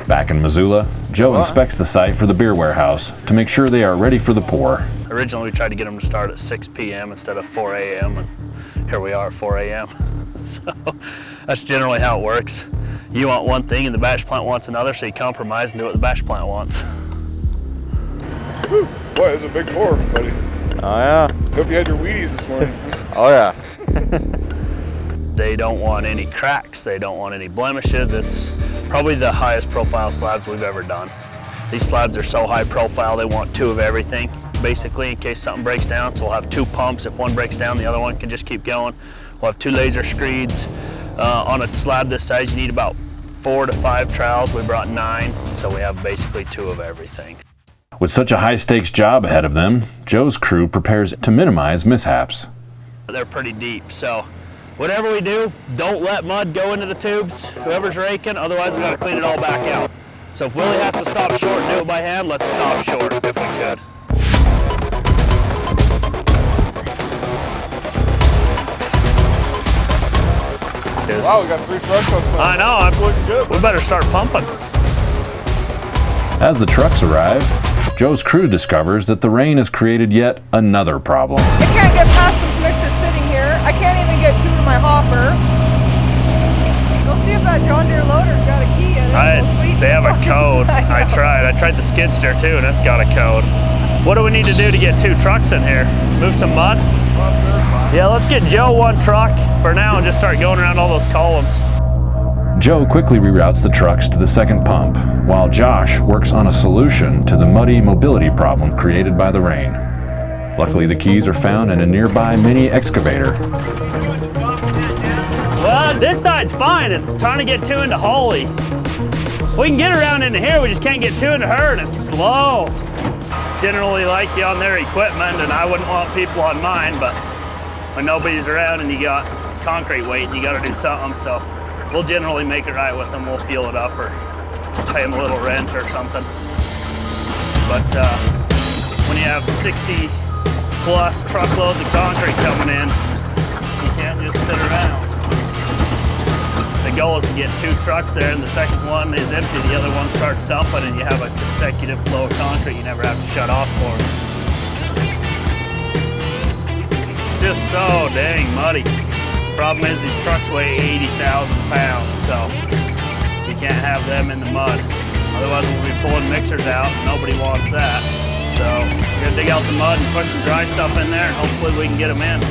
Back in Missoula, Joe inspects the site for the beer warehouse to make sure they are ready for the pour. Originally, we tried to get them to start at 6 p.m. instead of 4 a.m. and here we are at 4 a.m. So that's generally how it works. You want one thing and the batch plant wants another, so you compromise and do what the batch plant wants. Whew. Boy, it was a big pour, buddy. Oh yeah. Hope you had your Wheaties this morning. Oh yeah. They don't want any cracks, they don't want any blemishes. It's probably the highest profile slabs we've ever done. These slabs are so high profile, they want 2 of everything, basically, in case something breaks down. So we'll have 2 pumps. If one breaks down, the other one can just keep going. We'll have 2 laser screeds. On a slab this size, you need about 4 to 5 trowels. We brought 9, so we have basically 2 of everything. With such a high-stakes job ahead of them, Joe's crew prepares to minimize mishaps. They're pretty deep, so whatever we do, don't let mud go into the tubes, whoever's raking, otherwise we gotta clean it all back out. So if Willie has to stop short and do it by hand, let's stop short if we could. Wow, we got 3 trucks on site. I know, I'm looking good. We better start pumping. As the trucks arrive, Joe's crew discovers that the rain has created yet another problem. I can't get past this mixer sitting here. I can't even get 2 to my hopper. Go see if that John Deere loader's got a key in it. They have a code. I tried the skid steer too, and it's got a code. What do we need to do to get 2 trucks in here? Move some mud? Yeah, let's get Joe 1 truck for now and just start going around all those columns. Joe quickly reroutes the trucks to the second pump, while Josh works on a solution to the muddy mobility problem created by the rain. Luckily, the keys are found in a nearby mini excavator. Well, this side's fine. It's trying to get 2 into Holly. We can get around into here, we just can't get 2 into her, and it's slow. Generally like you on their equipment, and I wouldn't want people on mine, but when nobody's around and you got concrete weight, you gotta do something, so we'll generally make it right with them. We'll fuel it up or pay them a little rent or something. But when you have 60 plus truckloads of concrete coming in, you can't just sit around. The goal is to get 2 trucks there, and the second one is empty, the other one starts dumping, and you have a consecutive flow of concrete you never have to shut off for. It's just so dang muddy. Problem is these trucks weigh 80,000 pounds, so you can't have them in the mud. Otherwise we'll be pulling mixers out, nobody wants that. So we're gonna dig out the mud and push some dry stuff in there, and hopefully we can get them in.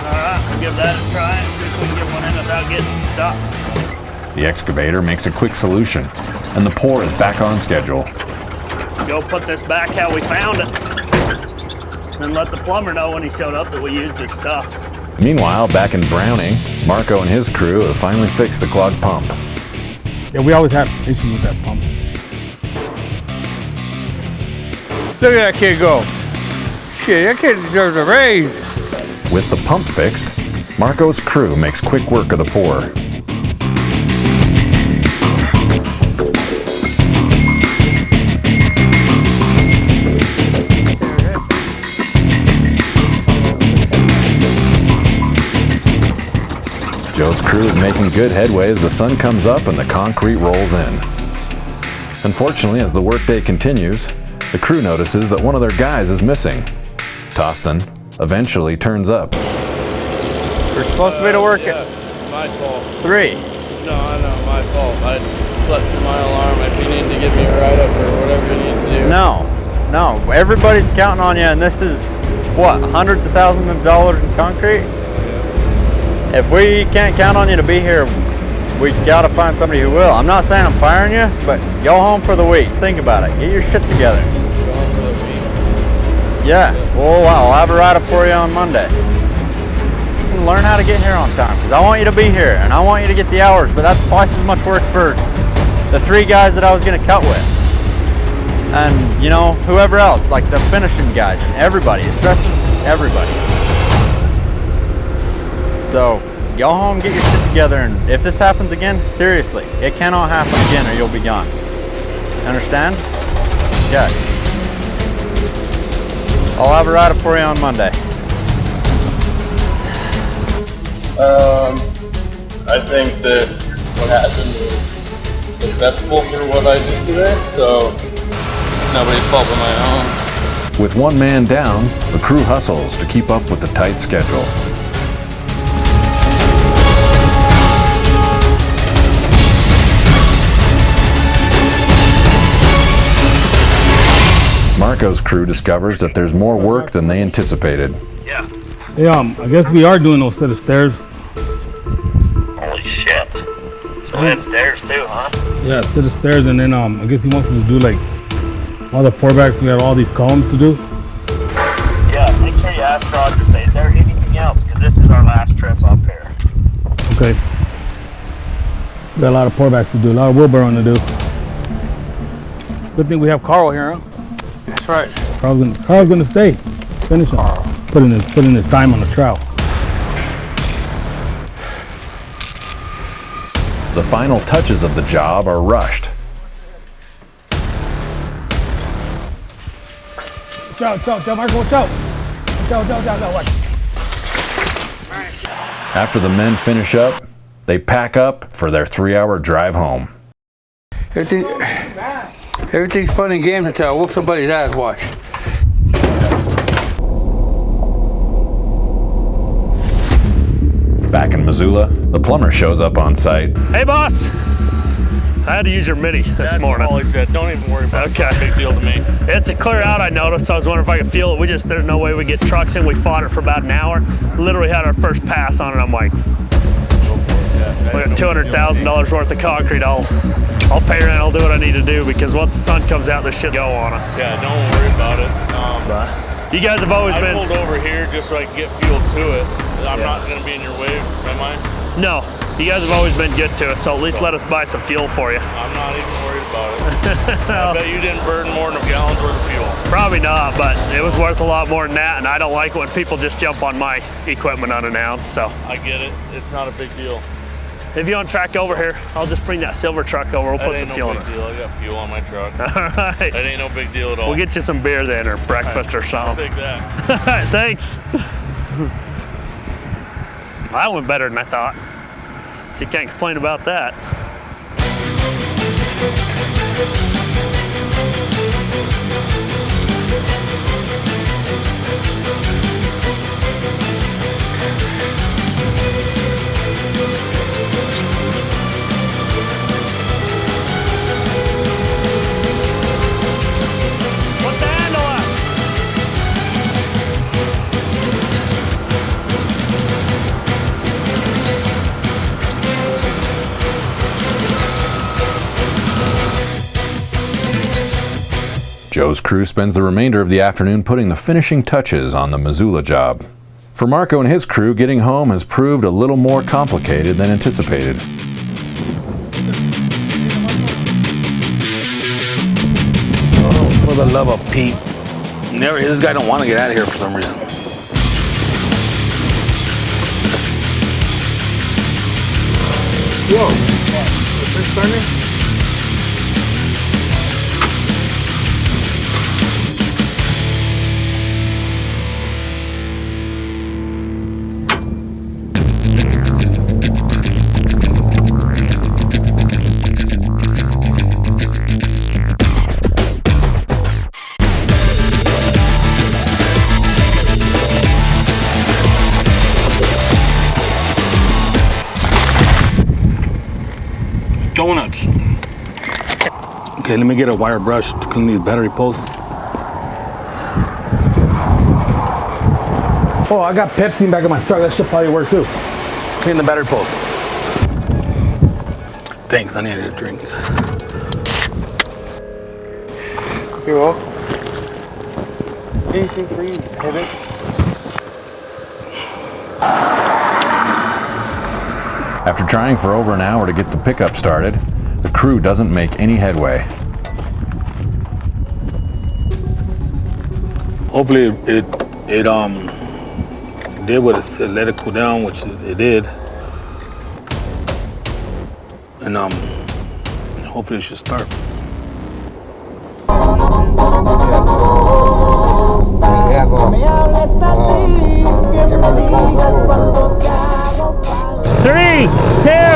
All right, we'll give that a try and see if we can get one in without getting stuck. The excavator makes a quick solution, and the pour is back on schedule. Go put this back how we found it, and let the plumber know when he showed up that we used his stuff. Meanwhile, back in Browning, Marco and his crew have finally fixed the clogged pump. Yeah, we always have issues with that pump. Look at that kid go. Shit, that kid deserves a raise. With the pump fixed, Marco's crew makes quick work of the pour. Joe's crew is making good headway as the sun comes up and the concrete rolls in. Unfortunately, as the workday continues, the crew notices that one of their guys is missing. Tostin eventually turns up. We're supposed to be to work at my fault. 3. No, I know, my fault. I slept through my alarm. If you need to give me a write-up or whatever you need to do. No, everybody's counting on you, and this is, what, hundreds of thousands of dollars in concrete? Yeah. If we can't count on you to be here, we gotta find somebody who will. I'm not saying I'm firing you, but go home for the week. Think about it. Get your shit together. Go home for the week. Yeah, well, I'll have a write-up for you on Monday. Learn how to get here on time, because I want you to be here, and I want you to get the hours, but that's twice as much work for the 3 guys that I was gonna cut with. And, you know, whoever else, like the finishing guys, and everybody. It stresses everybody. So, go home, get your shit together, and if this happens again, seriously, it cannot happen again or you'll be gone. Understand? Yeah. I'll have a write-up for you on Monday. I think that what happened was acceptable for what I did today, so it's nobody's fault but my own. With one man down, the crew hustles to keep up with the tight schedule. Marco's crew discovers that there's more work than they anticipated. Yeah. Hey, I guess we are doing those set of stairs. Holy shit. So we had stairs too, huh? Yeah, set of stairs, and then I guess he wants us to do like all the pourbacks. We have all these columns to do. Yeah, make sure you ask Roger, say, is there anything else? Because this is our last trip up here. Okay. We got a lot of pourbacks to do, a lot of wheelbarrowing to do. Good thing we have Carl here, huh? That's right. Carl's gonna stay. Finish him. Put in his time on the trowel. The final touches of the job are rushed. Watch out, Marco, watch out. Watch. After the men finish up, they pack up for their 3-hour drive home. Everything's fun and games until I whoop somebody's ass, watch. Back in Missoula, the plumber shows up on site. Hey, boss. I had to use your midi this morning. That's all he said. Don't even worry about it. Okay. It's not a big deal to me. It's a clear out, I noticed, so I was wondering if I could feel it. There's no way we get trucks in. We fought it for about an hour. Literally had our first pass on it. I'm like, we got $200,000 worth of concrete. I'll pay rent. I'll do what I need to do because once the sun comes out, this shit go on us. Yeah, don't worry about it. You guys have always I been. pulled over here just so I can get fuel to it. I'm not going to be in your way, am I? No, you guys have always been good to us, so at least let us buy some fuel for you. I'm not even worried about it. I bet you didn't burn more than a gallon's worth of fuel. Probably not, but it was worth a lot more than that, and I don't like when people just jump on my equipment unannounced, so. I get it. It's not a big deal. If you want to track over here, I'll just bring that silver truck over. We'll put some fuel in it. That ain't no big deal. I got fuel on my truck. All right. That ain't no big deal at all. We'll get you some beer then, or breakfast or I'll something. take that. Thanks. That went better than I thought. So you can't complain about that. What's the handle at? Joe's crew spends the remainder of the afternoon putting the finishing touches on the Missoula job. For Marco and his crew, getting home has proved a little more complicated than anticipated. Oh, for the love of Pete. This guy don't want to get out of here for some reason. Whoa. Is this starting? Donuts. Okay, let me get a wire brush to clean these battery posts. Oh, I got Pepsi back in my truck. That shit probably works too. Clean the battery posts. Thanks, I needed a drink. You're welcome. Anything for you, Kevin? After trying for over an hour to get the pickup started, the crew doesn't make any headway. Hopefully it did what it said, let it cool down, which it did. And hopefully it should start. 3, 2,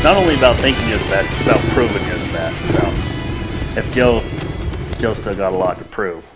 It's not only about thinking you're the best, it's about proving you're the best. So if Joe's still got a lot to prove.